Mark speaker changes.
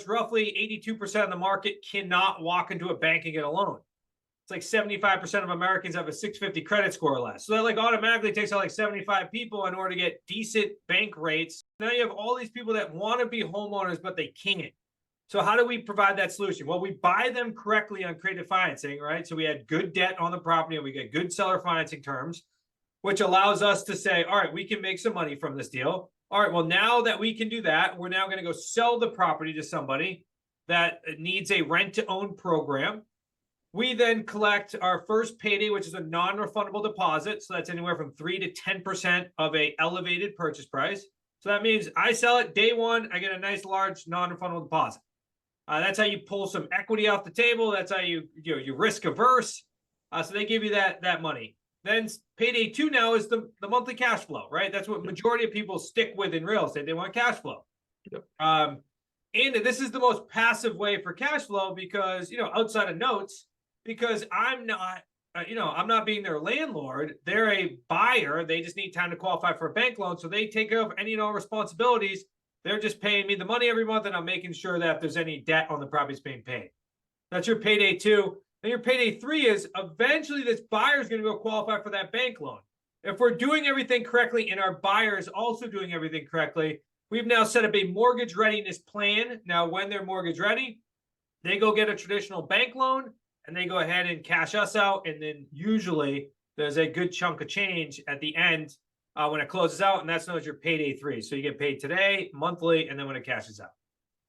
Speaker 1: roughly 82% of the market cannot walk into a bank and get a loan. It's like 75% of Americans have a 650 credit score or less. So that like automatically takes out like 75 people in order to get decent bank rates. Now you have all these people that want to be homeowners, but they can't. So how do we provide that solution? Well, we buy them correctly on creative financing, right? So we had good debt on the property and we get good seller financing terms, which allows us to say, all right, we can make some money from this deal. All right, well, now that we can do that, we're now going to go sell the property to somebody that needs a rent-to-own program. We then collect our first payday, which is a non-refundable deposit. So that's anywhere from 3 to 10% of a elevated purchase price. So that means I sell it day one, I get a nice large non-refundable deposit. That's how you pull some equity off the table. That's how you risk averse. So they give you that money. Then payday 2 now is the monthly cash flow, right? That's what majority of people stick with in real estate. They want cash flow.
Speaker 2: Yep.
Speaker 1: And this is the most passive way for cash flow because, outside of notes, because I'm not, I'm not being their landlord. They're a buyer. They just need time to qualify for a bank loan. So they take over any and all responsibilities. They're just paying me the money every month, and I'm making sure that if there's any debt on the property is being paid. That's your payday 2. Then your payday 3 is eventually this buyer is going to go qualify for that bank loan. If we're doing everything correctly and our buyer is also doing everything correctly, we've now set up a mortgage readiness plan. Now, when they're mortgage ready, they go get a traditional bank loan and they go ahead and cash us out. And then usually there's a good chunk of change at the end when it closes out, and that's known as your payday 3. So you get paid today, monthly, and then when it cashes out.